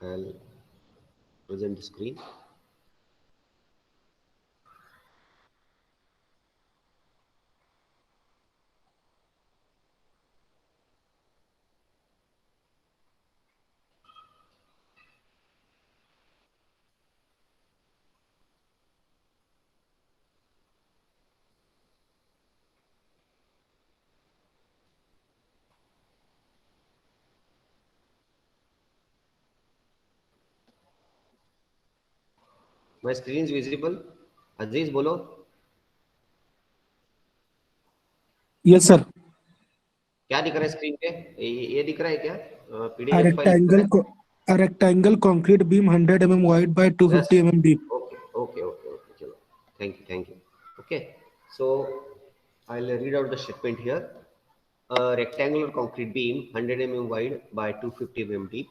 I'll present the screen. My screen is visible. Aziz, बोलो. Yes sir. क्या दिख रहा है स्क्रीन पे? ये दिख रहा है क्या? A पीडीएफ फाइल दिख रहा rectangle है? co- a rectangle concrete beam 100 wide by Yes. 250 deep. Okay. चलो. Thank you. Okay. So I'll read out the statement here. A rectangular concrete beam 100 wide by 250 deep,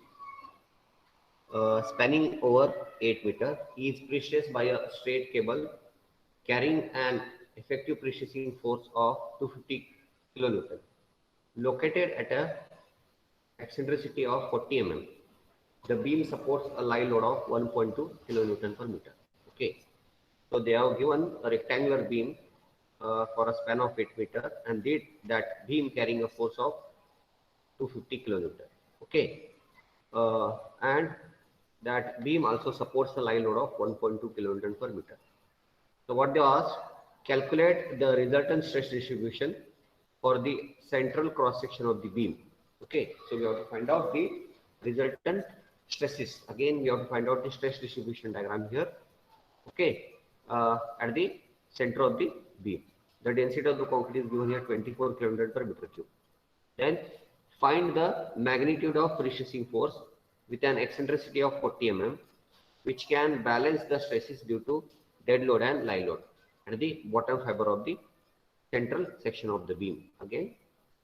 spanning over 8 meter, is pressed by a straight cable carrying an effective pressing force of 250 kilonewton, located at a eccentricity of 40 mm. The beam supports a live load of 1.2 kilonewton per meter. Okay, so they have given a rectangular beam for a span of 8 meter, and that beam carrying a force of 250 kilonewton. Okay, and that beam also supports a live load of 1.2 kilonewton per meter. So what they asked, calculate the resultant stress distribution for the central cross section of the beam. Okay, so we have to find out the resultant stresses. Again, we have to find out the stress distribution diagram here. Okay, at the center of the beam. The density of the concrete is given here 24 kN per meter cube. Then find the magnitude of precessing force with an eccentricity of 40 mm, which can balance the stresses due to dead load and live load at the bottom fiber of the central section of the beam. Again,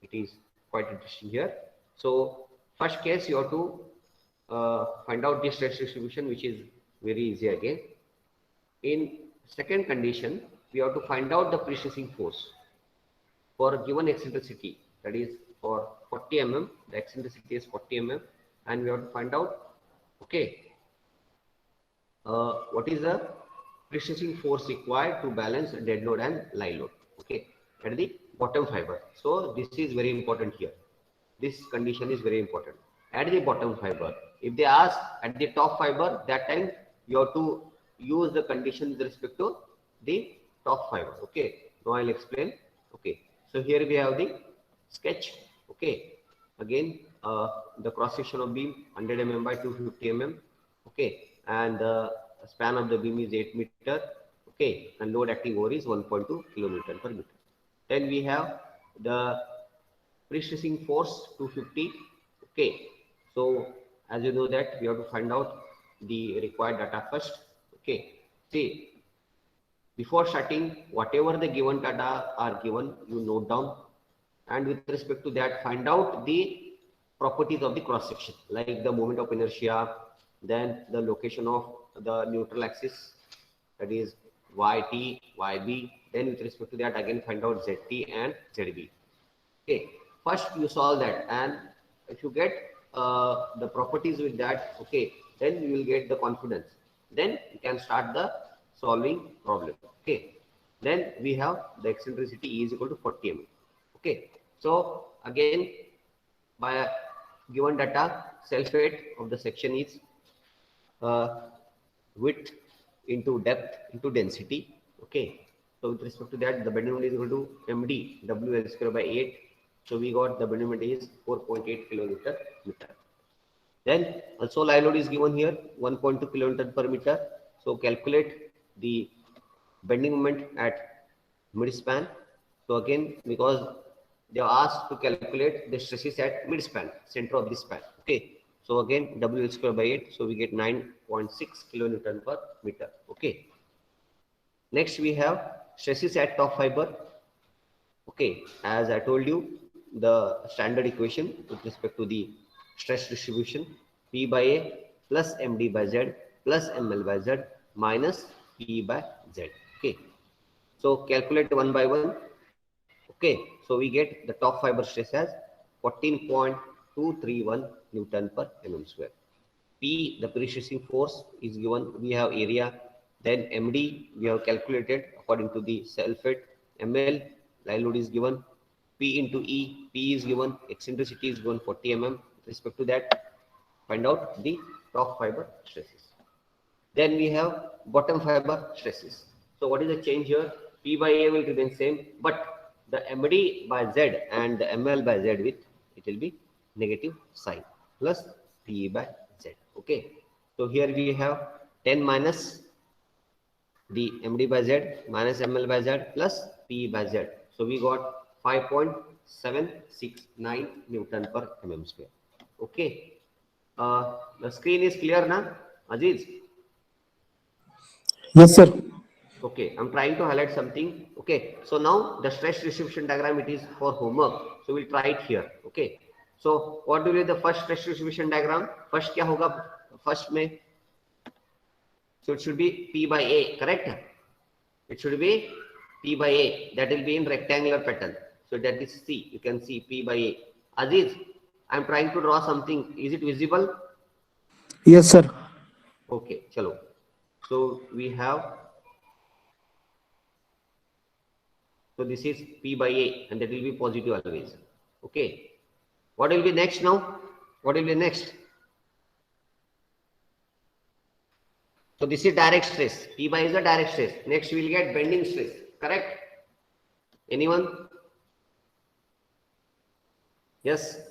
it is quite interesting here. So first case, you have to find out the stress distribution, which is very easy again. In second condition, we have to find out the precessing force for a given eccentricity, that is for 40 mm, the eccentricity is 40 mm, and we have to find out, okay, what is the precessing force required to balance dead load and live load, okay, at the bottom fiber. So this is very important here. This condition is very important at the bottom fiber. If they ask at the top fiber, that time you have to use the condition with respect to the top fiber. Okay, now I'll explain. Okay, so here we have the sketch. Okay, again the cross section of beam 100 mm by 250 mm. Okay, and the span of the beam is 8 meter. Okay, and load acting over is 1.2 kilonewton per meter. Then we have the pre-stressing force 250. Okay, so as you know that we have to find out the required data first. Okay, see, before starting, whatever the given data are given, you note down, and with respect to that, find out the properties of the cross section, like the moment of inertia, then the location of the neutral axis, that is YT, YB. Then with respect to that, again find out ZT and ZB. Okay, first you solve that, and if you get the properties with that, okay, then you will get the confidence. Then you can start the solving problem. Okay, then we have the eccentricity E is equal to 40 mm. Okay, so again, by given data, self weight of the section is uh, width into depth into density. Okay, so with respect to that, the bending moment is equal to md wl square by 8. So we got the bending moment is 4.8 kilonewton meter. Then also live load is given here 1.2 kilonewton per meter. So calculate the bending moment at mid span. So again, because they are asked to calculate the stresses at mid span, center of the span. Okay, so again W square by 8, so we get 9.6 kilonewton per meter. Okay, next we have stresses at top fiber. Okay, as I told you, the standard equation with respect to the stress distribution, P by A plus MD by Z plus ML by Z minus P by Z. Okay, so calculate one by one. Okay, so we get the top fiber stress as 14.231 Newton per mm square. P, the pre-stressing force is given. We have area. Then MD, we have calculated according to the self-weight. ML, live load is given. P into E, P is given. Eccentricity is given 40 mm. With respect to that, find out the top fiber stresses. Then we have bottom fiber stresses. So what is the change here? P by A will remain same, but the MD by Z and the ML by Z width, it will be negative sign plus P by Z. Okay. So here we have 10 minus the MD by Z minus ML by Z plus P by Z. So we got 5.769 Newton per mm square. Okay. The screen is clear now, Aziz? Yes, sir. Okay, I'm trying to highlight something. Okay, so now the stress distribution diagram, it is for homework. So we'll try it here. Okay, so what will be the first stress distribution diagram? First क्या होगा? First में, so it should be P by A, correct? It should be P by A. That will be in rectangular pattern. So that is C. You can see P by A. Aziz, I'm trying to draw something. Is it visible? Yes, sir. Okay, chalo. So we have. So this is P by A and that will be positive always. Okay. What will be next now? What will be next? So this is direct stress. P by is the direct stress. Next we will get bending stress. Correct? Anyone? Yes.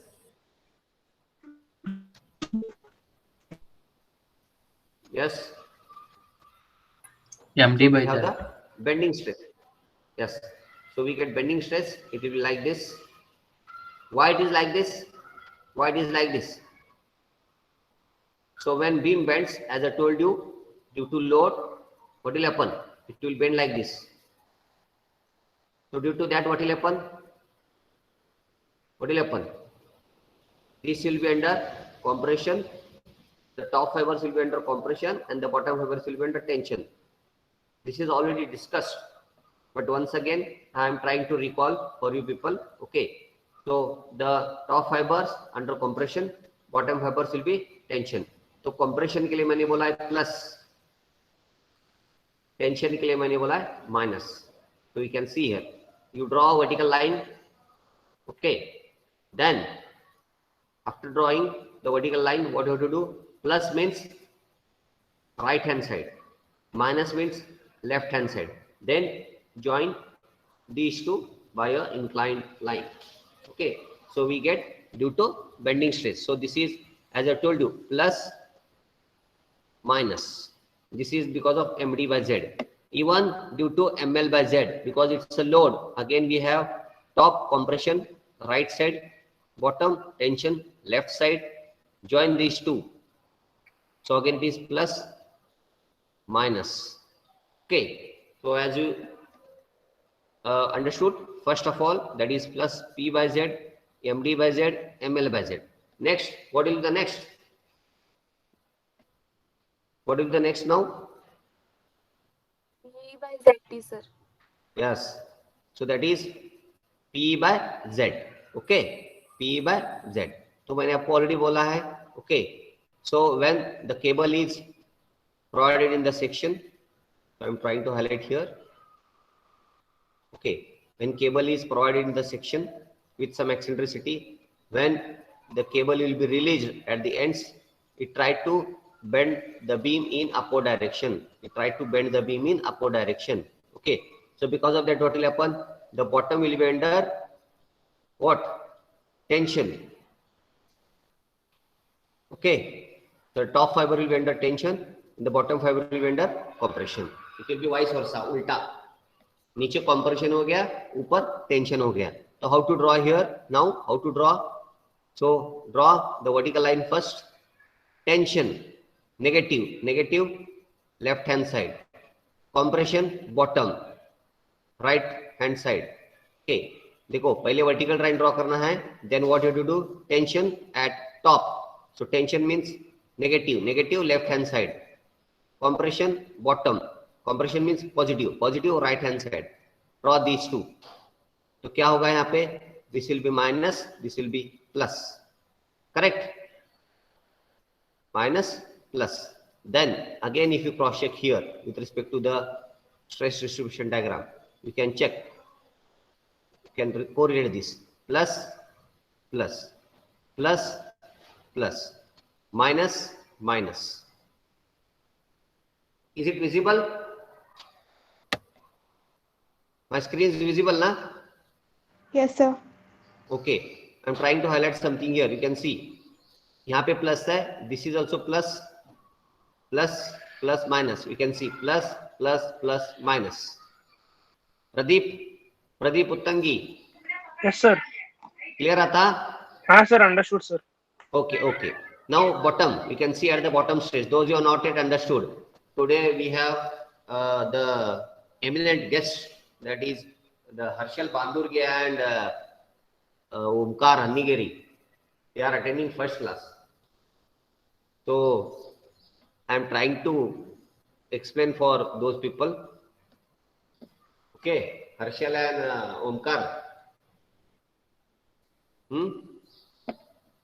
Yes. MD So by we have Z. the bending stress. Yes. So we get bending stress. It will be like this. Why it is like this? Why it is like this? So when beam bends, as I told you, due to load, what will happen? It will bend like this. So due to that, what will happen? What will happen? This will be under compression. The top fibers will be under compression and the bottom fibers will be under tension. This is already discussed. But once again, I am trying to recall for you people. Okay. So the top fibers under compression, bottom fibers will be tension. तो compression के लिए मैंने बोला है plus, tension के लिए मैंने बोला है minus. So you can see here. You draw a vertical line. Okay. Then after drawing the vertical line, what you have to do? Plus means right hand side. Minus means left hand side. Then join these two by a inclined line. Okay, so we get due to bending stress. So this is, as I told you, plus minus. This is because of MD by Z. Even due to ML by Z, because it's a load. Again we have top compression right side, bottom tension left side. Join these two. So again it is plus minus. Okay, so as you understood, first of all, that is plus P by Z, MD by Z, ML by Z. Next, what will be the next? What will be the next now? P by ZT, sir. Yes. So that is P by Z. Okay. P by Z. तो मैंने आपको already बोला है. Okay. So when the cable is provided in the section, so I'm trying to highlight here. Okay. When cable is provided in the section with some eccentricity, when the cable will be released at the ends, it tried to bend the beam in upward direction. It tried to bend the beam in upward direction. Okay. So because of that, what will happen? The bottom will be under what? Tension. Okay. The top fiber will be under tension. And the bottom fiber will be under compression. It will be vice versa. Ulta. नीचे compression हो गया, ऊपर tension हो गया. So how to draw here? Now how to draw? So draw the vertical line first. Tension negative left hand side. Compression bottom right hand side. Okay. देखो पहले vertical line draw करना है. Then what you have to do? Tension at top. So tension means negative left hand side. Compression bottom. Compression means positive right hand side. Draw these two. तो क्या होगा यहाँ पे? This will be minus, this will be plus. Correct? minus, plus. Then again, if you cross check here with respect to the stress distribution diagram, you can check, you can correlate this plus, plus, plus, plus, minus, minus. Is it visible? My screen is visible, na? Yes, sir. Okay, I'm trying to highlight something here. You can see यहाँ पे plus है. This is also plus, plus, plus, minus. You can see plus, plus, plus, minus. Pradeep Uttangi. Yes, sir. Clear आता? हाँ, sir. Understood, sir. Okay. Now bottom. You can see at the bottom stage. Those who are not yet understood. Today we have the eminent guest, that is the Harshal Bandurge and Omkar Hannigeri. They are attending first class. So I am trying to explain for those people. Okay, Harshal and Omkar.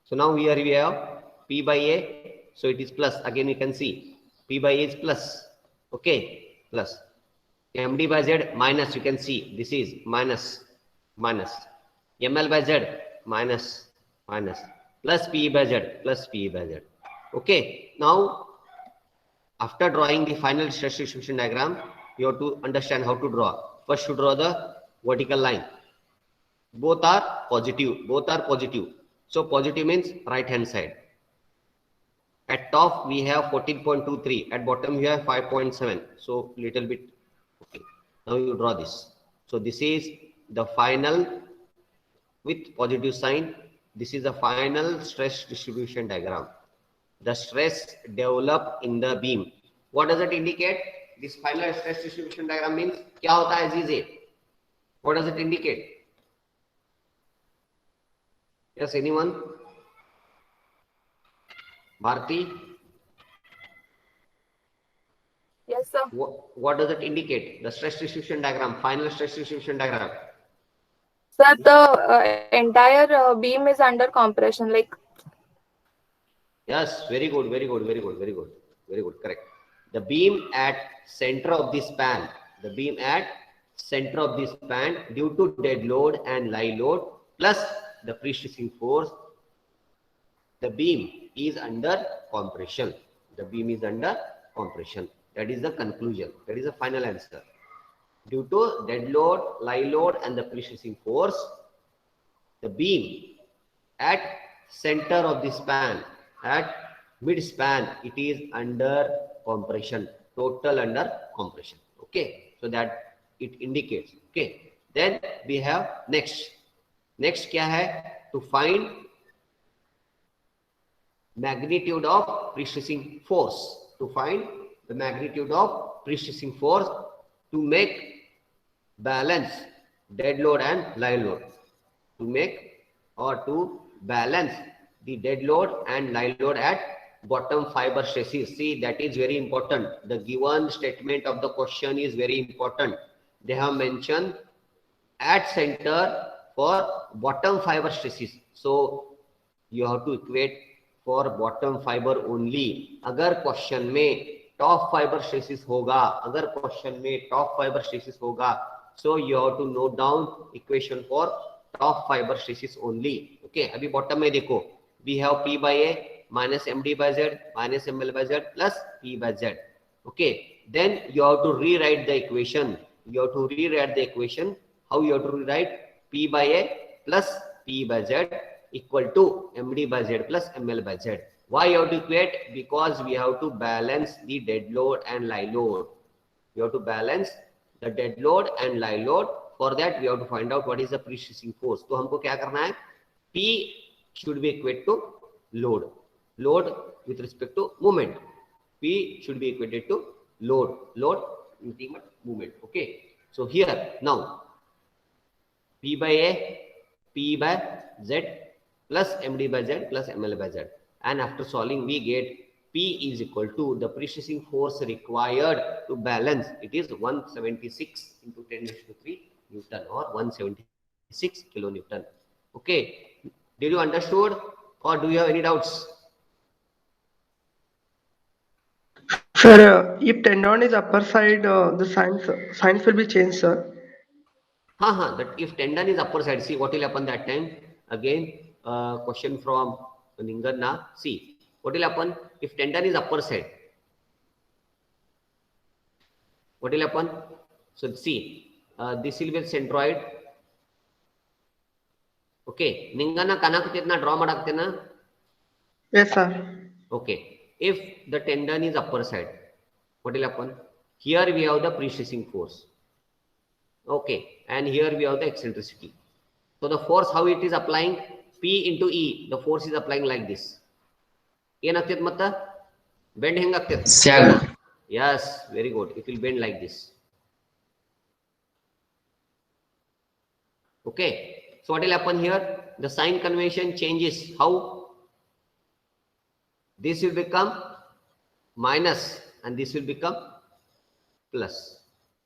So now here we have P by A. So it is plus. Again you can see P by A is plus. Okay, plus. MD by Z minus. You can see this is minus, minus. ML by Z minus, minus. Plus PE by Z, plus PE by Z. Okay, now after drawing the final stress distribution diagram, you have to understand how to draw. First, to draw the vertical line. Both are positive. So positive means right hand side. At top we have 14.23. At bottom we have 5.7. So little bit. Okay. Now you draw this. So this is the final with positive sign. This is the final stress distribution diagram. The stress developed in the beam. What does it indicate? This final stress distribution diagram means क्या होता है Azize? What does it indicate? Yes, anyone? Bharti? Yes, sir. What does it indicate? The stress distribution diagram, final stress distribution diagram. Sir, the entire beam is under compression. Like, Yes, very good. Correct. The beam at center of the span. Due to dead load and live load plus the pre-stressing force, the beam is under compression. That is the conclusion. That is the final answer. Due to dead load, live load and the pre-stressing force, the beam at center of the span, at mid span, it is under compression, total under compression. Okay, so that it indicates. Okay, then we have next क्या है? To find magnitude of pre-stressing force. To find the magnitude of pre-stressing force to make balance dead load and live load. To balance the dead load and live load at bottom fiber stresses. See, that is very important. The given statement of the question is very important. They have mentioned at center for bottom fiber stresses. So you have to equate for bottom fiber only. अगर question में top fibre stresses होगा, so you have to note down equation for top fiber stresses only. Okay, अभी bottom में देखो, we have P by A minus MD by Z minus ML by Z plus P by Z. Okay, then you have to rewrite the equation. How you have to rewrite? P by A plus P by Z equal to MD by Z plus ML by Z. Why you have to equate? Because we have to balance the dead load and live load. For that we have to find out what is the pre-stressing force. तो हमको क्या करना है? P should be equated to load with respect to moment. P should be equated to load nothing but movement. Okay, so here now P by A, P by Z plus MD by Z plus ML by Z, and after solving we get P is equal to the pre-stressing force required to balance. It is 176 into 10⁻³ Newton or 176 kilonewton. Okay, did you understood or do you have any doubts? Sir, if tendon is upper side, the signs will be changed, sir. That if tendon is upper side, see what will happen that time. Again, question from Ningarna. See what will happen if tendon is upper side. What will happen? So see, this will be centroid. Okay, Ningarna kanak kitna draw madakte. Yes, sir. Okay, if the tendon is upper side, what will happen? Here we have the pre-stressing force. Okay, and here we have the eccentricity. So the force, how it is applying? P into E, the force is applying like this. Bend heng Sag. Yes, very good. It will bend like this. Okay, so what will happen here? The sign convention changes. How? This will become minus and this will become plus.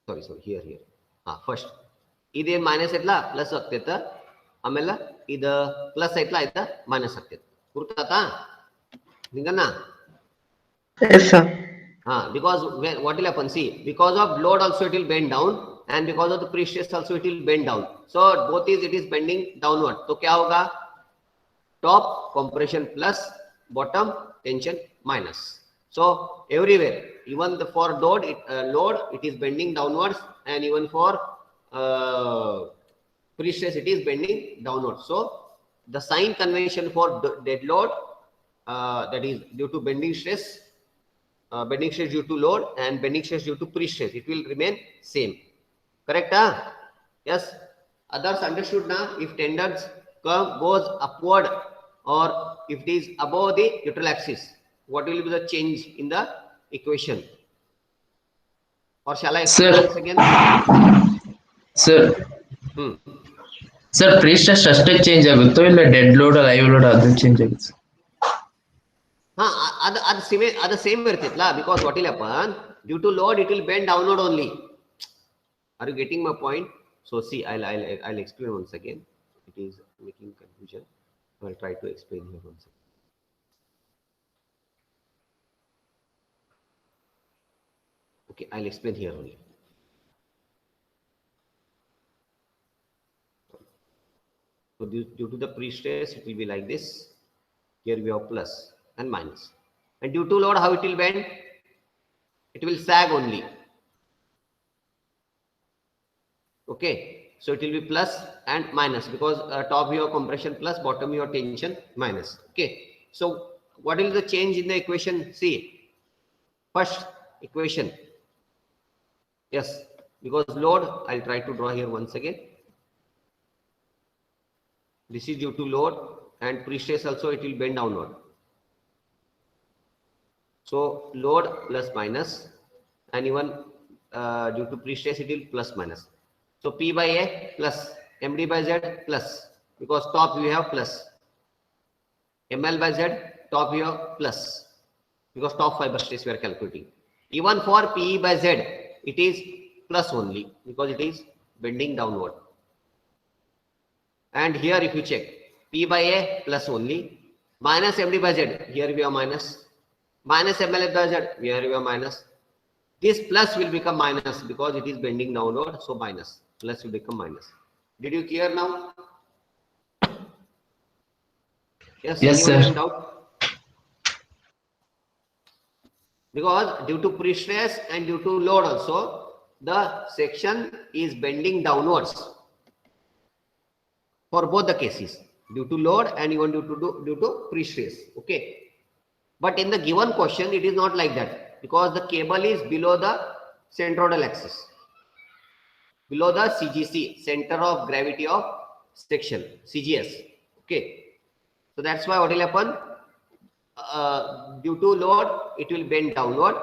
Sorry, here. First, this minus itla plus agteta. Amela, either plus itla either minus agteta. Kurtata? Ninganna? Yes, sir. Because what will happen? See, because of load also it will bend down, and because of the pre-stress also it will bend down. So both it is bending downward. So क्या होगा? Top compression plus, bottom tension minus. So everywhere, even for load it is bending downwards, and even for pre-stress it is bending downwards. So the sign convention for dead load, that is due to bending stress due to load and bending stress due to pre-stress, it will remain same. Correct? Yes. Others understood now. If tendons curve goes upward or if it is above the neutral axis, what will be the change in the equation? Or shall I explain Sir. once again? Sir. Sir, pre-stress ಅಷ್ಟೇ change ಆಗುತ್ತೋ ಇಲ್ಲ dead load live load ಅದು change ಆಗುತ್ತೆ? ಅದು same ಇರ್ತಿತ್ತಲ್ಲ, because what will happen? Due to load, it will bend downward only. Are you getting my point? So see, I'll explain once again. It is making confusion. I'll try to explain here once again. Okay, I'll explain here only. So due to the pre-stress, it will be like this. Here we have plus and minus. And due to load, how it will bend? It will sag only. Okay, so it will be plus and minus because top your compression plus, bottom your tension minus. Okay, so what is the change in the equation? See, first equation. Yes, because load, I'll try to draw here once again. This is due to load and pre-stress also it will bend downward. So load plus minus, and even due to pre-stress it will plus minus. So P by A plus, MD by Z plus, because top we have plus. ML by Z, top here plus, because top fiber stress we are calculating. Even for PE by Z, it is plus only, because it is bending downward. And here if you check, P by A plus only, minus MD by Z, here we are minus, minus ML by Z, here we are minus. This plus will become minus because it is bending downward, so minus. Plus will become minus. Did you clear now? Yes, sir. Doubt? Because due to pre-stress and due to load also, the section is bending downwards for both the cases, due to load and even due to pre-stress. Okay, but in the given question it is not like that, because the cable is below the centroidal axis, below the CGC, center of gravity of section, CGS. Okay, so that's why what will happen, due to load it will bend downward,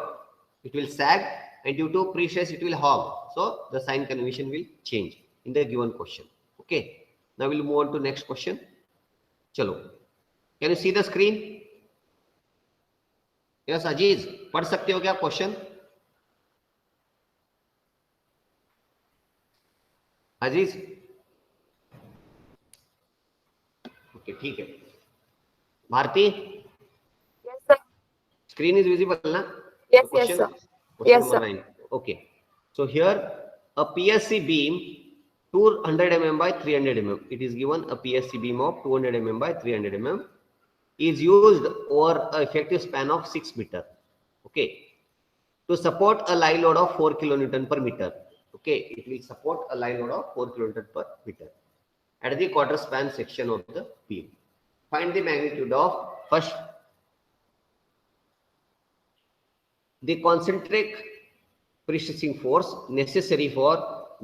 it will sag, and due to pre-stress it will hog. So the sign convention will change in the given question. Okay, now we'll move on to next question. Chalo, can you see the screen? Yes, Aziz, पढ़ सकते हो क्या question? अजीज, okay ठीक है. Bharti, Yes, sir. screen is visible ना? Yes, Question? yes, sir. Question Yes, number sir. 9. Okay. So here a PSC beam 200 mm by 300 mm. It is given a PSC beam of 200 mm by 300 mm is used over an effective span of 6 meter. Okay. To support a live load of 4 kilonewton per meter. Okay. It will support a live load of 4 kilonewton per meter at the quarter span section of the beam. Find the magnitude of first the concentric pre-stressing force necessary for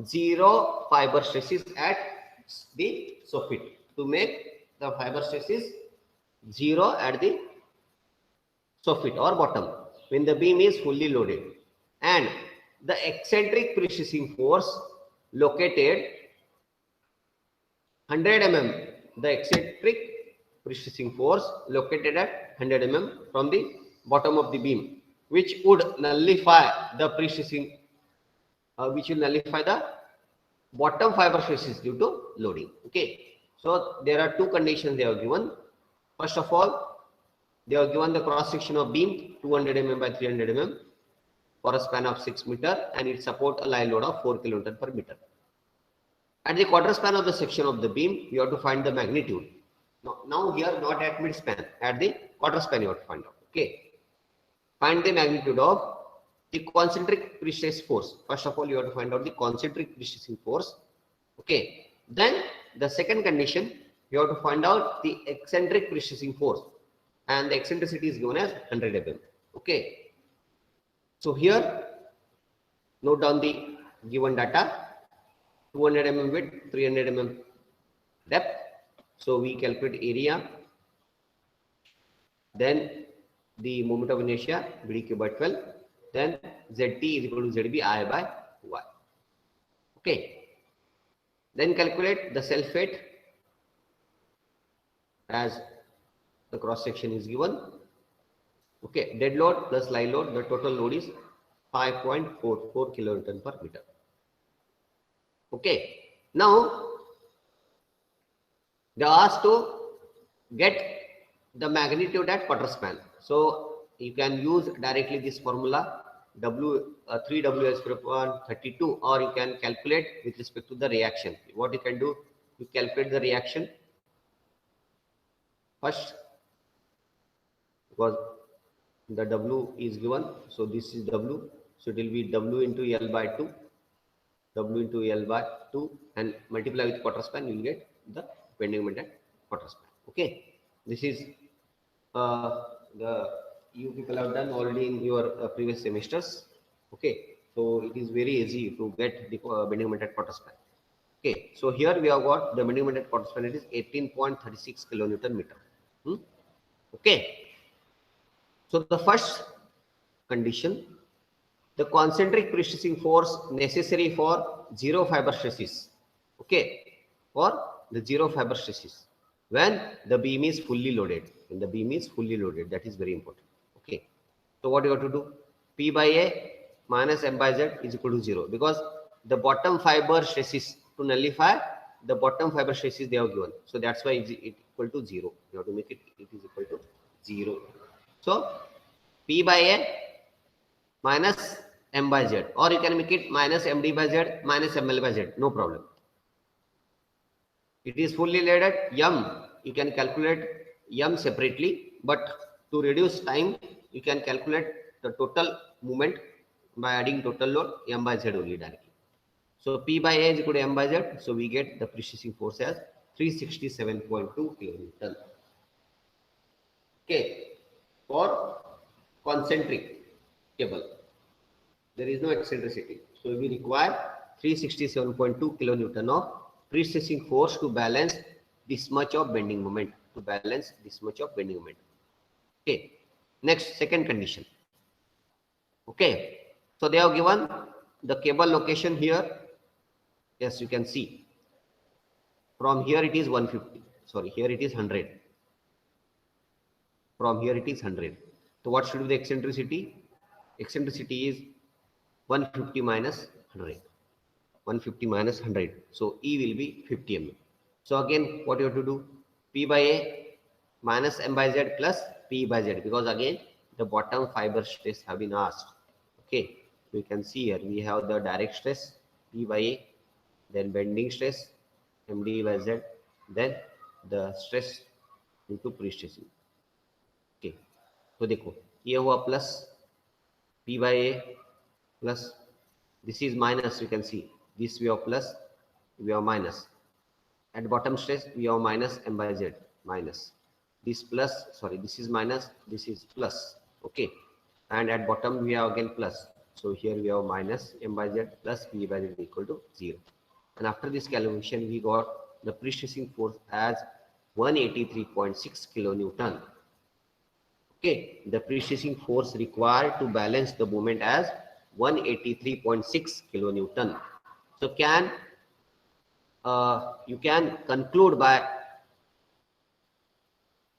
zero fiber stresses at the soffit, to make the fiber stresses zero at the soffit or bottom when the beam is fully loaded, and the eccentric pre-stressing force located 100 mm, the eccentric pre-stressing force located at 100 mm from the bottom of the beam, which would nullify the pre-stressing, which will nullify the bottom fiber stresses due to loading. Okay, so there are two conditions they are given. First of all, they are given the cross section of beam 200 mm by 300 mm for a span of 6 meter, and it support a live load of 4 kilonewton per meter. At the quarter span of the section of the beam, you have to find the magnitude. Now here, not at mid span, at the quarter span you have to find out. Okay, find the magnitude of the concentric pre-stress force. First of all, you have to find out the concentric pre-stressing force. Okay, then the second condition, you have to find out the eccentric pre-stressing force, and the eccentricity is given as 100 mm. Okay, so here note down the given data: 200 mm width, 300 mm depth. So we calculate area, then the moment of inertia BDQ by 12, then ZT is equal to ZB I by Y. Okay, then calculate the self weight as the cross section is given. Okay, dead load plus live load, the total load is 5.44 kilonewton per meter. Okay, now they are asked to get the magnitude at quarter span. So you can use directly this formula, 3W square upon 32, or you can calculate with respect to the reaction. What you can do, you calculate the reaction first, because the W is given, so this is W, so it will be W into L by 2, W into L by 2, and multiply with quarter span, you will get the bending moment at quarter span. Okay, this is you people have done already in your previous semesters. Okay, so it is very easy to get the bending moment at quarter span. Okay, so here we have got the bending moment at quarter span, it is 18.36 kilonewton meter. Okay, so the first condition, the concentric pre-stressing force necessary for zero fiber stresses. Okay, for the zero fiber stresses when the beam is fully loaded. When the beam is fully loaded, that is very important. Okay, so what you have to do? P by A minus M by Z is equal to 0, because the bottom fiber stresses, to nullify the bottom fiber stresses they have given, so that's why it's equal to 0. You have to make it is equal to 0. So P by A minus M by Z, or you can make it minus MD by Z minus ML by Z, no problem. It is fully loaded. M, you can calculate M separately, but to reduce time, you can calculate the total moment by adding total load M by Z only directly. So P by A is equal to M by Z, so we get the pre-stressing force as 367.2 kilonewton. Okay, for concentric cable, there is no eccentricity, so we require 367.2 kilonewton of pre-stressing force to balance this much of bending moment. Okay, next, second condition. Okay, so they have given the cable location here. Yes, you can see from here it is 150. Sorry, here it is 100. From here it is 100. So what should be the eccentricity? Eccentricity is 150 minus 100. 150 minus 100. So E will be 50 mm. So again, what you have to do? P by A minus M by Z plus P by Z, because again the bottom fiber stress have been asked. Okay, we can see here we have the direct stress P by A, then bending stress MD by Z, then the stress into pre-stressing. Okay, तो देखो ये हुआ plus P by A plus this is minus, you can see this we have plus, we have minus. At bottom stress we have minus M by Z minus. This plus, sorry, this is minus, this is plus. Okay, and at bottom we have again plus. So here we have minus M by Z plus P by Z equal to 0. And after this calculation we got the pre-stressing force as 183.6 kilonewton. Okay, the pre-stressing force required to balance the moment as 183.6 kilonewton. So you can conclude by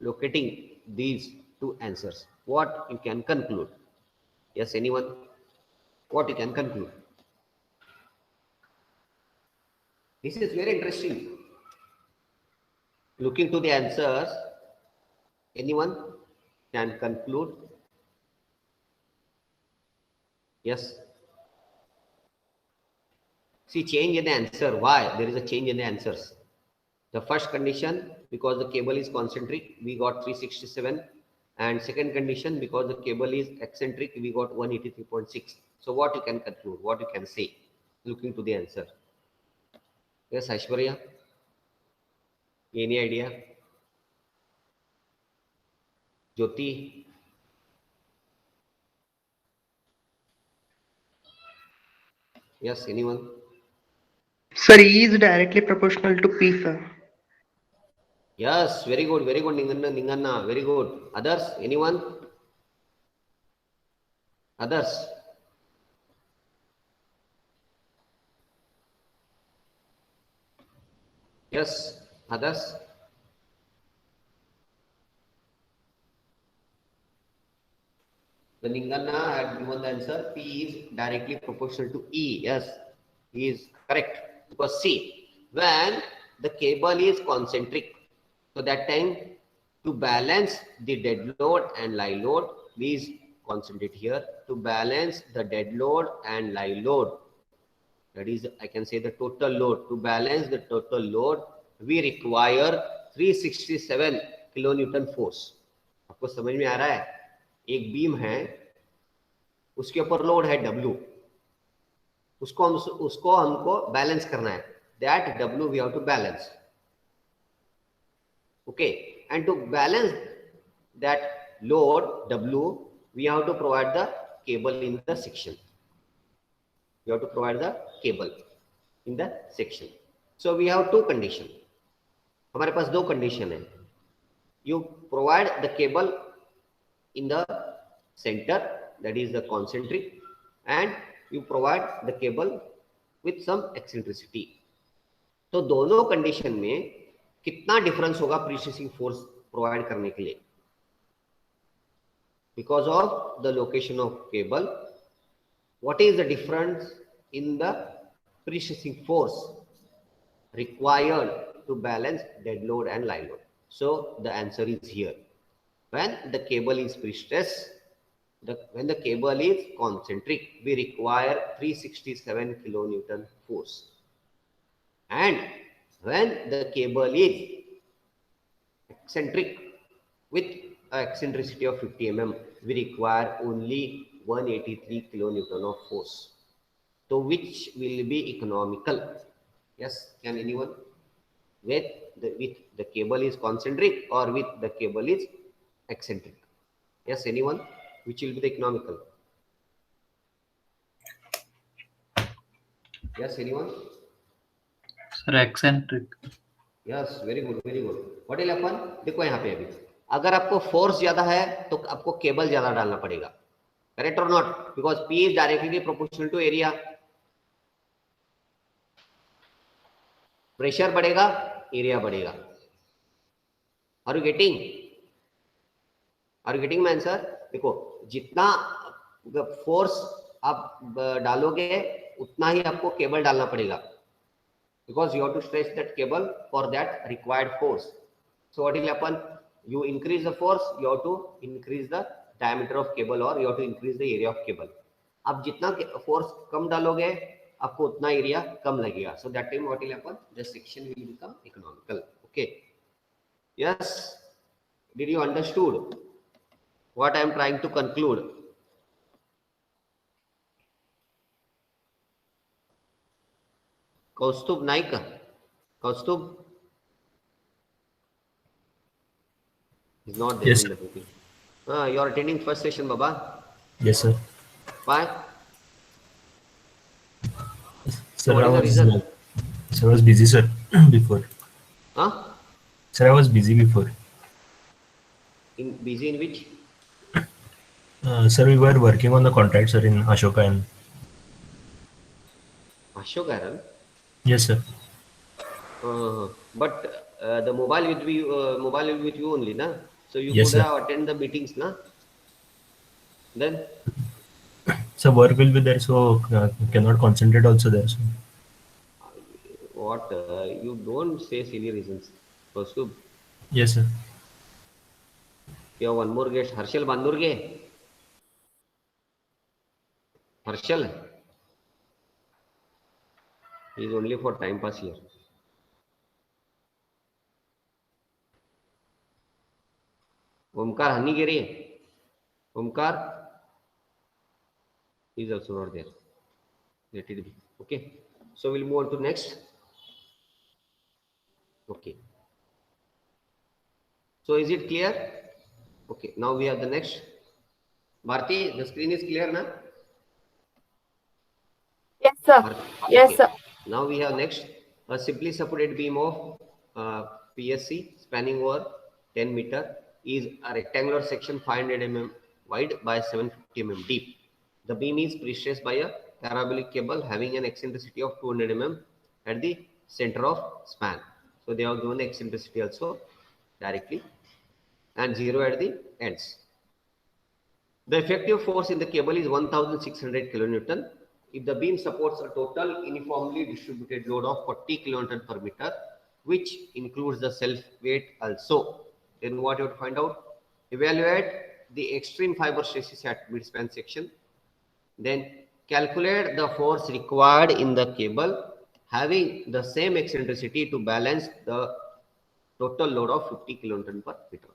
locating these two answers. What you can conclude? Yes, anyone? What you can conclude? This is very interesting. Looking to the answers, anyone can conclude? Yes. See, change in the answer. Why? There is a change in the answers. The first condition, because the cable is concentric, we got 367. And second condition, because the cable is eccentric, we got 183.6. So what you can conclude? What you can say? Looking to the answer. Yes, Aishwarya? Any idea? Jyoti? Yes, anyone? Sir, E is directly proportional to P, sir. Yes, very good, Ninganna, very good. Others, anyone? Others? Yes, others? The Ninganna had given the answer. P is directly proportional to E. Yes, he is correct. Because see, when the cable is concentric, so that time to balance the dead load and live load, please concentrate here. To balance the dead load and live load, that is, I can say the total load. To balance the total load, we require 367 kilonewton force. आपको समझ में आ रहा है? एक beam है, उसके ऊपर load है W, उसको हमको बैलेंस करना है. That W we have to balance. Okay, and to balance that load W, we have to provide the cable in the section. We have to provide the cable in the section. So we have two conditions. हमारे पास दो condition है. You provide the cable in the center, that is the concentric, and you provide the cable with some eccentricity. तो दोनों condition में कितना difference होगा pre-stressing force provide करने के लिए? Because of the location of cable, what is the difference in the pre-stressing force required to balance dead load and live load? So the answer is here. When the cable is pre-stressed, when the cable is concentric, we require 367 kilonewton force. And when the cable is eccentric with an eccentricity of 50 mm, we require only 183 kilonewton of force. So which will be economical? Yes, can anyone? With the cable is concentric or with the cable is eccentric? Yes, anyone? Which will be the economical? Yes, anyone? Sir, eccentric. Yes, very good, very good. What will happen? देखो यहाँ पे अभी अगर आपको force ज्यादा है तो आपको केबल ज्यादा डालना पड़ेगा. Correct or not? Because P is directly proportional to area. Pressure बढ़ेगा, एरिया बढ़ेगा. Are you getting? Are you getting my answer? देखो जितना फोर्स आप डालोगे उतना ही आपको केबल डालना पड़ेगा. Because you have to stretch that cable for that required force. So what will happen? You increase the force, you have to increase the diameter of cable or you have to increase the area of cable. आप जितना force कम डालोगे आपको उतना area कम लगेगा. So that time what will happen? The section will become economical. Okay. Yes. Did you understood what I am trying to conclude? Kaustubh Naik. Kaustubh is not there Yes, in the meeting. You are attending first session, Baba. yes, sir. Why? Sir, What I is the was, reason? sir, I was busy, sir, before. Huh? Sir, I was busy before. Busy in which? Sir, we were working on the contract, sir, in Ashoka. And Ashok Aran. yes, sir. But the mobile with you only, na? So you Yes, could sir. have attend the meetings, na? Then So work will be there, so cannot concentrate also there. So. what? You don't say silly reasons. Kaustubh, Yes, sir. you have one more guest, Harshal Bandurge. Harshal, he is only for time pass here. Omkar Hanigiri. Omkar is also not there. Let it be. Okay. So we'll move on to next. Okay. So is it clear? Okay. Now we have the next. Bharti, the screen is clear, na? Yes, sir. Bharti? Yes, Okay. sir. Now we have next a simply supported beam of PSC spanning over 10 meter is a rectangular section 500 mm wide by 750 mm deep. The beam is pre-stressed by a parabolic cable having an eccentricity of 200 mm at the center of span. So they have given eccentricity also directly and 0 at the ends. The effective force in the cable is 1600 kilonewton. If the beam supports a total uniformly distributed load of 40 kilonewton per meter, which includes the self weight also, then what you have to find out? Evaluate the extreme fiber stresses at midspan section. Then calculate the force required in the cable having the same eccentricity to balance the total load of 50 kilonewton per meter.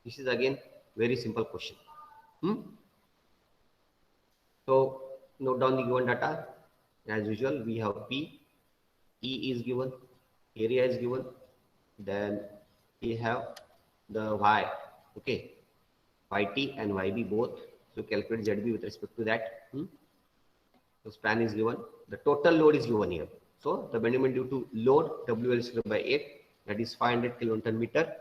This is again very simple question. So note down the given data. As usual, we have P, E is given, area is given, then we have the Y, okay, YT and YB both. So calculate ZB with respect to that. So span is given, the total load is given here. So the bending moment due to load WL square by 8, that is 500 kilonewton meter.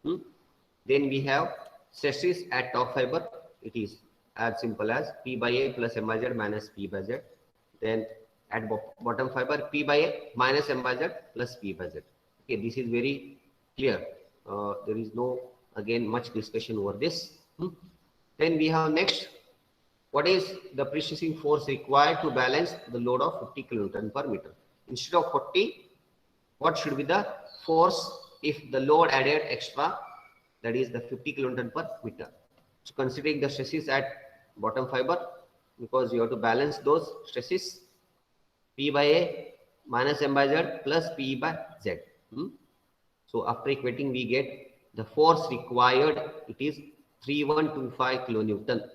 Then we have stresses at top fiber. It is as simple as P by A plus M by Z minus P by Z. Then at bottom fiber, P by A minus M by Z plus P by Z. Okay, this is very clear. There is no, again, much discussion over this. Then we have next, what is the pre-stressing force required to balance the load of 50 kilonewton per meter? Instead of 40, what should be the force if the load added extra, that is the 50 kilonewton per meter? So considering the stresses at bottom fiber, because you have to balance those stresses, P by A minus M by Z plus P by Z. So after equating, we get the force required. It is 3125 kilonewton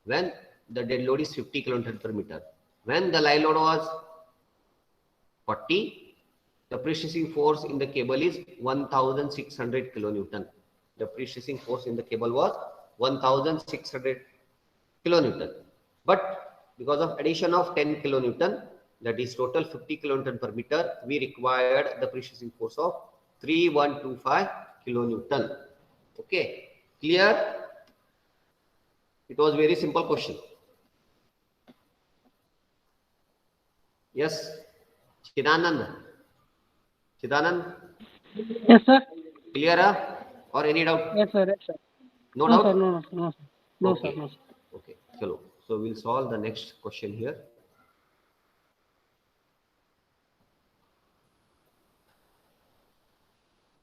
when the dead load is 50 kilonewton per meter. When the live load was 40, the pre-stressing force in the cable is 1600 kilonewton. The pre-stressing force in the cable was 1600 kilonewton. But because of addition of 10 kilonewton, that is total 50 kilonewton per meter, we required the pre-stressing force of 3125 kilonewton. Okay, clear? It was very simple question. Yes, Chidanand. Chidanand? Yes, sir. Clear or any doubt? Yes, sir. Yes, sir. No No, doubt? sir. No, no, no, sir. No, Okay. sir. No, sir. Okay, chalo. So we'll solve the next question here.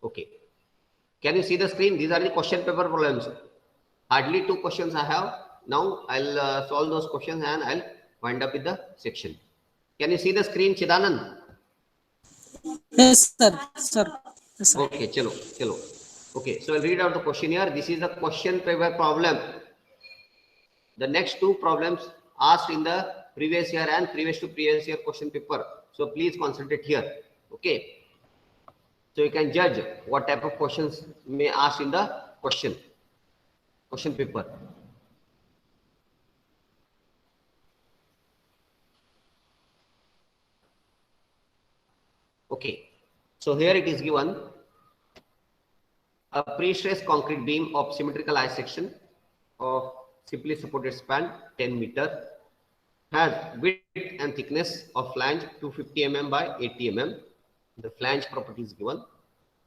Okay. Can you see the screen? These are the question paper problems. Hardly 2 questions I have. Now I'll solve those questions and I'll wind up with the section. Can you see the screen, Chidanand? Yes, sir. Sir. Yes, sir. Okay, chalo. Okay, so I'll read out the question here. This is the question paper problem. The next 2 problems asked in the previous year and previous to previous year question paper. So please concentrate here. Okay. So you can judge what type of questions may ask in the question paper. Okay. So here it is given. A pre-stressed concrete beam of symmetrical I section of simply supported span 10 meter has width and thickness of flange 250 mm by 80 mm. The flange property is given,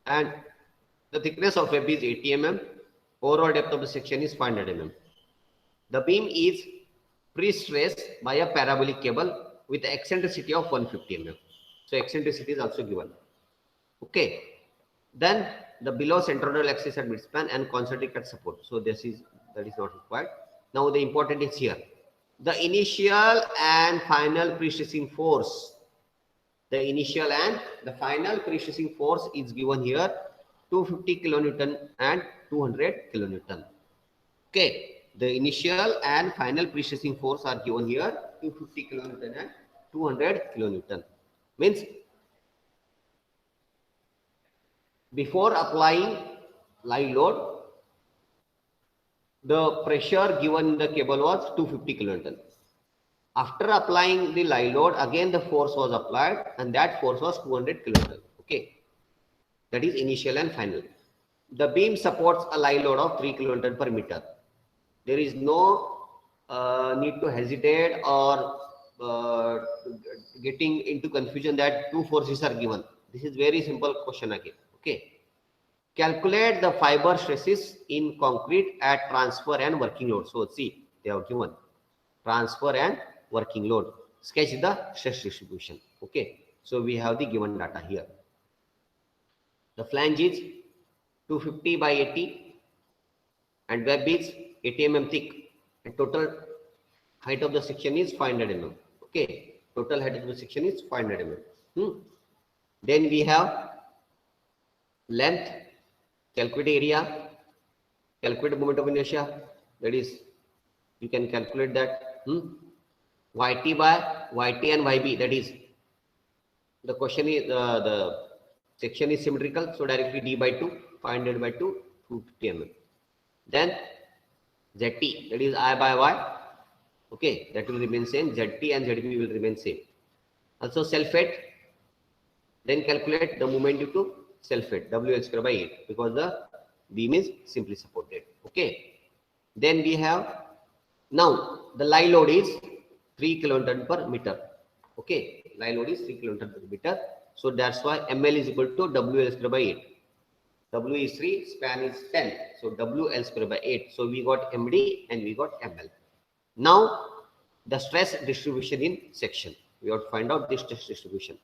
and the thickness of web is 80 mm. Overall depth of the section is 500 mm. The beam is pre-stressed by a parabolic cable with eccentricity of 150 mm. So eccentricity is also given. Okay. Then the below centroidal axis at midspan and concentric at support. So that is not required. Now the important is here. The initial and final pre-stressing force. The initial and the final pre-stressing force is given here 250 kilonewton and 200 kilonewton. Okay. The initial and final pre-stressing force are given here 250 kilonewton and 200 kilonewton. Means before applying live load, the pressure given in the cable was 250 kilonewton. After applying the live load, again the force was applied, and that force was 200 kilonewton. Okay, that is initial and final. The beam supports a live load of 3 kilonewton per meter. There is no need to hesitate or getting into confusion that 2 forces are given. This is very simple question again. Okay. Calculate the fiber stresses in concrete at transfer and working load. So see, they have given transfer and working load. Sketch the stress distribution. Okay. So we have the given data here. The flange is 250 by 80 and web is 80 mm thick, and total height of the section is 500 mm. Okay. Total height of the section is 500 mm. Then we have length, calculate area, calculate moment of inertia. That is, you can calculate that. YT by YT and YB. That is, the question is the section is symmetrical, so directly D by 2, 500 by 2, 250 mm. Then ZT, that is I by Y. Okay, that will remain same. ZT and ZB will remain same. Also self-weight. Then calculate the moment due to self-weight, WL square by 8, because the beam is simply supported. Okay. Then we have, now the live load is 3 kilonewton per meter. Okay. Live load is 3 kilonewton per meter. So that's why ML is equal to WL square by 8. W is 3, span is 10. So WL square by 8. So we got MD and we got ML. Now the stress distribution in section. We have to find out this stress distribution.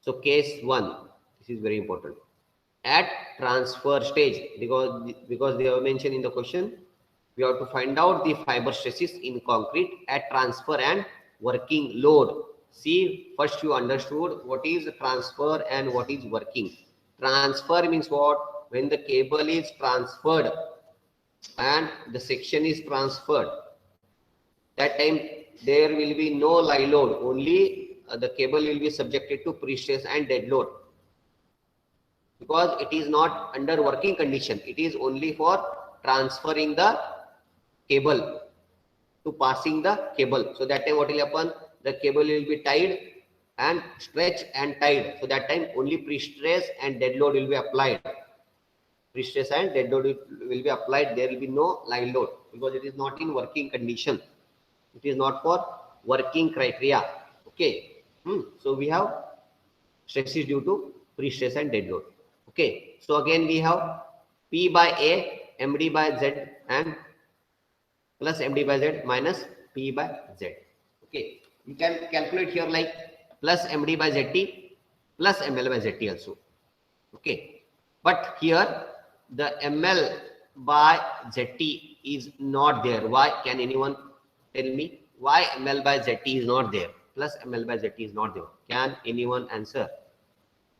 So case 1, this is very important. At transfer stage, because they are mentioned in the question, we have to find out the fiber stresses in concrete at transfer and working load. See, first you understood what is transfer and what is working. Transfer means what? When the cable is transferred and the section is transferred, that time there will be no live load, only the cable will be subjected to pre-stress and dead load, because it is not under working condition. It is only for transferring the cable to passing the cable. So that time what will happen? The cable will be tied and stretched and tied. So that time only pre-stress and dead load will be applied. Pre-stress and dead load will be applied. There will be no live load because it is not in working condition. It is not for working criteria. Okay. So we have stresses due to pre-stress and dead load. Okay. So again we have P by A, MD by Z and plus MD by Z minus P by Z. Okay. You can calculate here like plus MD by ZT plus ML by ZT also. Okay. But here the ML by ZT is not there. Why? Can anyone tell me why ml by zt is not there? Plus ml by zt is not there. Can anyone answer?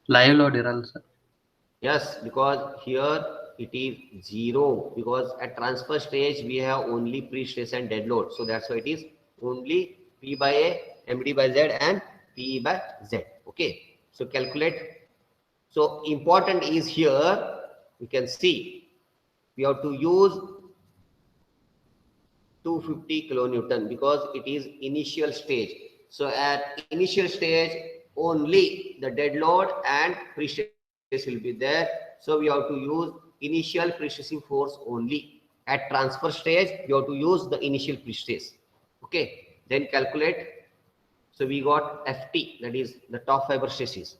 Live load ಇರಲ್ಲ sir. Yes, because here it is 0, because at transfer stage we have only pre-stress and dead load. So that's why it is only P by A, MD by Z and P by Z. Okay. So calculate. So important is here, you can see we have to use 250 kilonewton because it is initial stage. So at initial stage only the dead load and pre-stress will be there. So we have to use initial pre-stressing force only. At transfer stage, you have to use the initial pre-stress. Okay, then calculate. So we got FT, that is the top fiber stresses,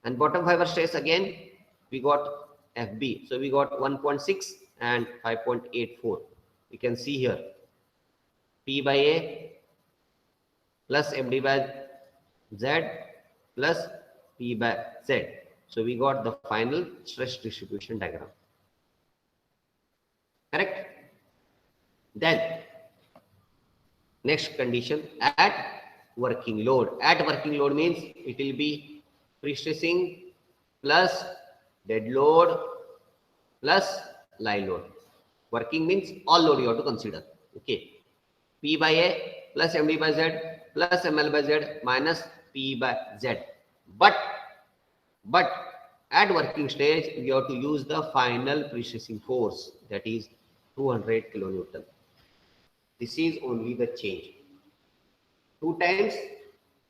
and bottom fiber stress again we got FB. So we got 1.6 and 5.84. You can see here P by A plus MD by Z plus P by Z. So we got the final stress distribution diagram. Correct? Then next condition, at working load. At working load means it will be pre-stressing plus dead load plus live load. Working means all load you have to consider. Okay. P by A plus MD by Z plus ML by Z minus P by Z. But at working stage, we have to use the final pre-stressing force, that is 200 kilonewton. This is only the change. 2 times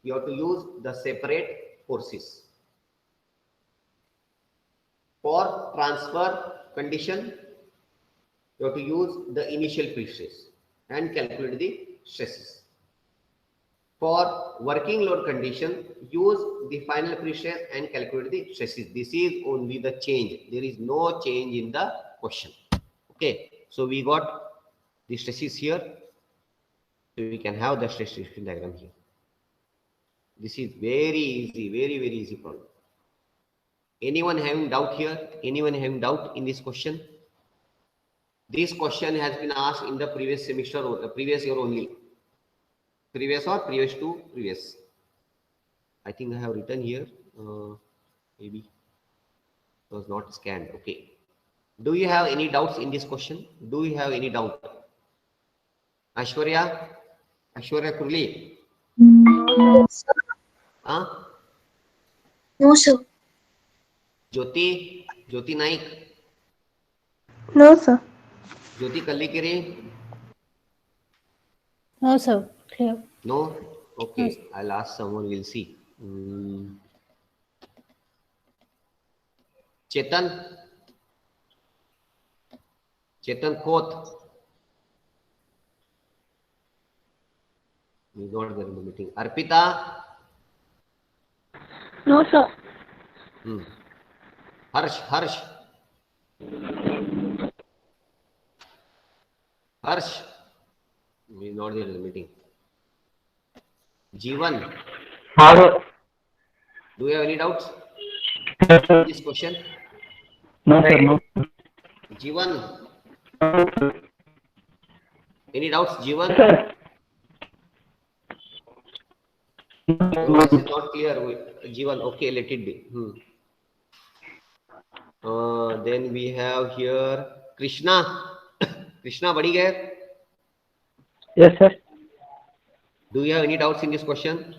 you have to use the separate forces. For transfer condition, you have to use the initial pre-stress and calculate the stresses. For working load condition, use the final pre-stress and calculate the stresses. This is only the change. There is no change in the question. Okay. So we got the stresses here. So we can have the stress distribution diagram here. This is very easy, very, very easy problem. Anyone having doubt here? Anyone having doubt in this question? This question has been asked in the previous semester or previous year only. Previous or previous to previous. I think I have written here. Maybe it was not scanned. Okay. Do you have any doubts in this question? Do you have any doubt? Ashwarya Kurli. Huh? No, sir. Jyoti Naik. No, sir. Jyoti Kallikiri. No, sir. Clear. No? Okay. I'll ask someone, we'll see. Chetan Koth. He's not there in the meeting. Arpita. No, sir. Harsh. He's not there in the meeting. Jeevan. Do you have any doubts in this question? No, sir. No. Jeevan. Any doubts, Jeevan? Your voice is not clear, Jeevan. Okay, let it be. Then we have here Krishna. Krishna, buddy, here. Yes, sir. Do you have any doubts in this question?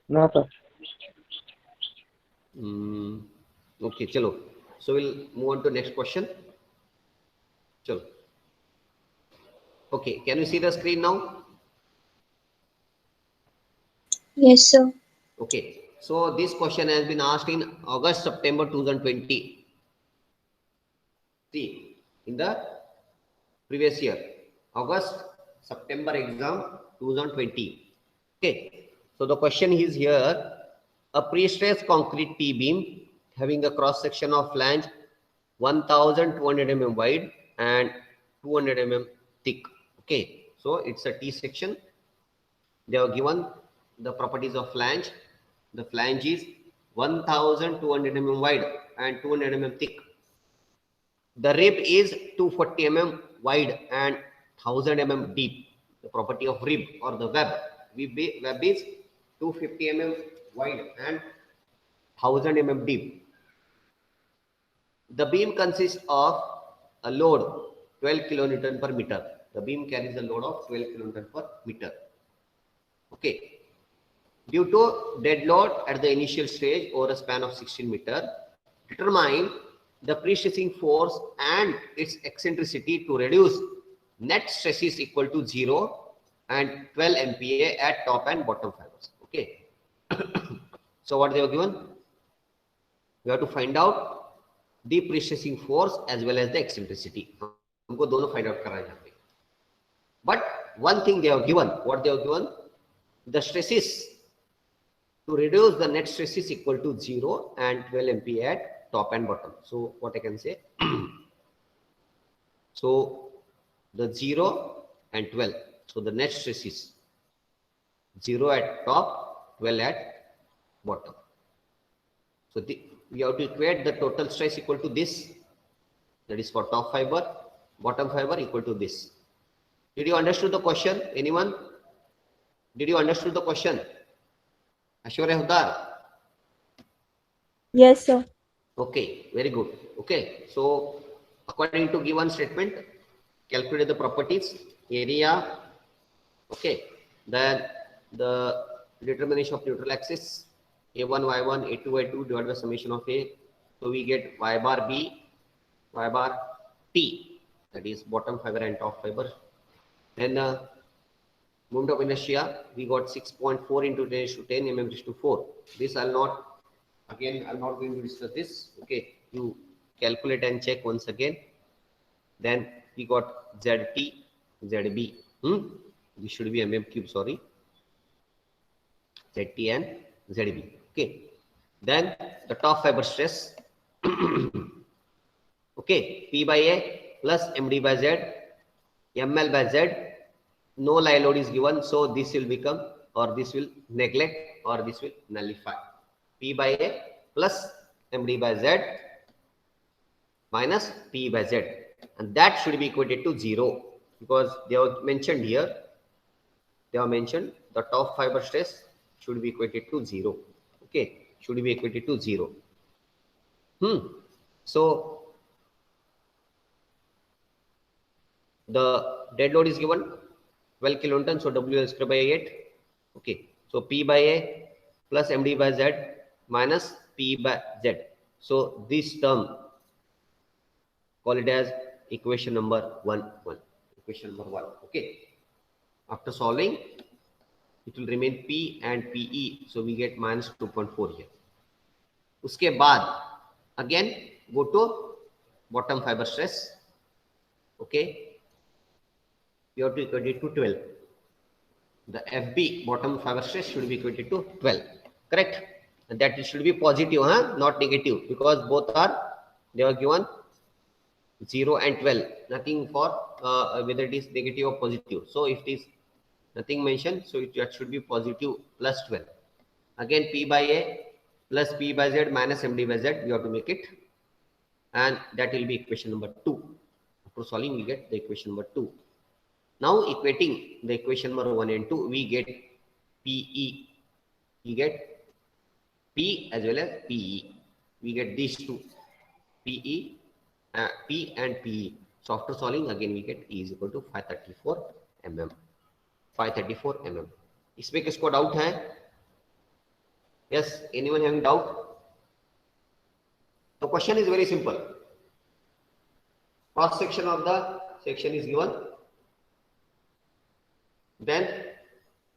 No, sir. Okay, chalo. So we'll move on to next question. Chalo. Okay, can you see the screen now? Yes, sir. Okay, so this question has been asked in August, September 2020. See, in the previous year, August, September exam 2020. Okay, so the question is here, a pre-stressed concrete T-beam having a cross section of flange 1200 mm wide and 200 mm thick. Okay, so it's a T section. They are given the properties of flange. The flange is 1200 mm wide and 200 mm thick. The rib is 240 mm wide and 1000 mm deep. The property of rib or the web. Web is 250 mm wide and 1000 mm deep. The beam consists of a load 12 kilonewton per meter. The beam carries a load of 12 kilonewton per meter. Okay. Due to dead load at the initial stage over a span of 16 meter, determine the pre-stressing force and its eccentricity to reduce net stresses equal to 0 and 12 MPa at top and bottom fibers. Okay. So what they have given? We have to find out the pre-stressing force as well as the eccentricity. हमको दोनों find out करना है यहाँ पे. But one thing they have given. What they have given? The stresses. To reduce the net stress is equal to 0 and 12 MPa at top and bottom. So what I can say? So the 0 and 12. So the net stress is 0 at top, 12 at bottom. So we have to equate the total stress equal to this. That is for top fiber, bottom fiber equal to this. Did you understand the question? Anyone? Did you understand the question? Ashwarya Hudar? Yes, sir. Okay, very good. Okay, so according to given statement, calculate the properties, area. Okay, then the determination of neutral axis, A1, Y1, A2, Y2 divided by summation of A. So we get Y bar B, Y bar T, that is bottom fiber and top fiber. Then moment of inertia, we got 6.4 into 10 to 10 mm to 4. This I'll not, again, I'm not going to discuss this. Okay, you calculate and check once again. Then we got ZT, ZB. This should be mm cube, sorry. ZT and ZB. Okay. Then the top fiber stress. Okay, P by A plus MD by Z, ML by Z. No lie load is given, so this will become, or this will neglect, or this will nullify. P by A plus MD by Z minus P by Z, and that should be equated to 0, because they have mentioned here, they have mentioned the top fiber stress should be equated to 0. Okay, should be equated to 0. So the dead load is given 12 kilonewton, so WL square by 8. Okay, so P by A plus MD by Z minus P by Z. So this term, call it as equation number 1. Equation number 1. Okay. After solving, it will remain P and PE. So we get minus 2.4 here. Uske baad, again, go to bottom fiber stress. Okay. You have to equate it to 12. The FB, bottom fiber stress, should be equated to 12. Correct? And that it should be positive, not negative, because both are, they are given 0 and 12. Nothing for whether it is negative or positive. So if it is nothing mentioned, so that should be positive plus 12. Again, P by A plus P by Z minus MD by Z, you have to make it. And that will be equation number 2. After solving, we get the equation number 2. Now equating the equation number 1 and 2, we get PE. We get P as well as PE. We get these two, PE, P and PE. So after solving, again we get E is equal to 534 mm. 534 mm. इसमें किसको doubt है? Yes, anyone having doubt? The question is very simple. Cross section of the section is given. Then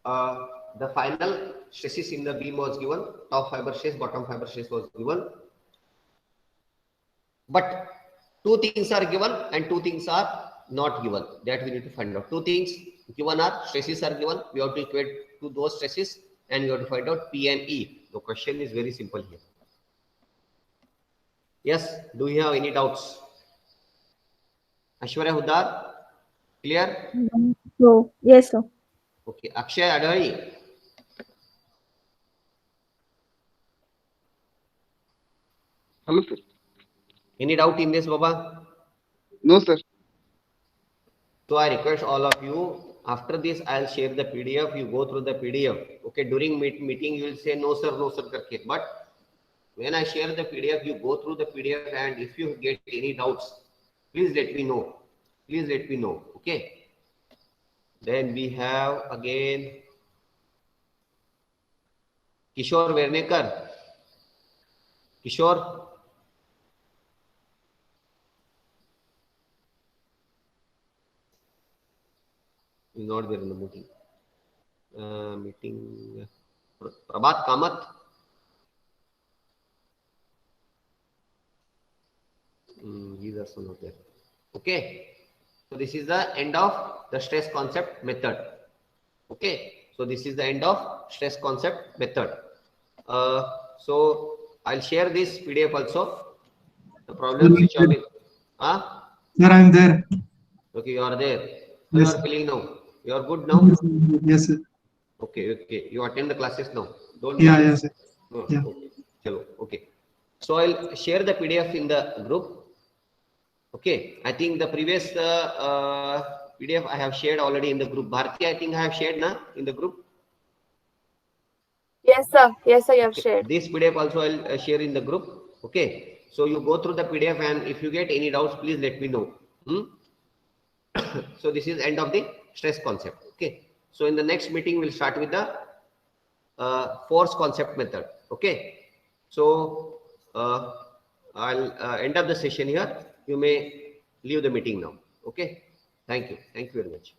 the final stresses in the beam was given. Top fiber stress, bottom fiber stress was given. But two things are given and two things are not given. That we need to find out. Two things given are, stresses are given. We have to equate to those stresses and we have to find out P and E. The question is very simple here. Yes, do you have any doubts? Ashwarya Hudar, clear? No. Yes, sir. Okay, Akshay Adhari. Hello, sir. Any doubt in this, Baba? No, sir. So I request all of you, after this I'll share the PDF, you go through the PDF. Okay, during meeting you will say no sir karke. But when I share the PDF, you go through the PDF, and if you get any doubts, please let me know. Please let me know. Okay. Then we have again Kishore Vernekar. Kishore. Is not there in the meeting. Meeting. Prabhat Kamath. He's also not there. Okay. So this is the end of the stress concept method. Okay. So this is the end of stress concept method. So I'll share this PDF also. The problems which are with. Sir, I'm there. Okay, you are there. How Yes, you are feeling now? You are good now? Yes, sir. Okay, okay. You attend the classes now. Don't Yeah, miss it. yes, sir. No, Yeah. okay. Chalo, okay. So I'll share the PDF in the group. Okay. I think the previous PDF I have shared already in the group. Bharti, I think I have shared in the group. Yes, sir. Yes, sir. You have Okay. shared. This PDF also I'll share in the group. Okay. So you go through the PDF, and if you get any doubts, please let me know. So this is end of the stress concept. Okay. So in the next meeting, we'll start with the force concept method. Okay. So I'll end up the session here. You may leave the meeting now. Okay. Thank you. Thank you very much.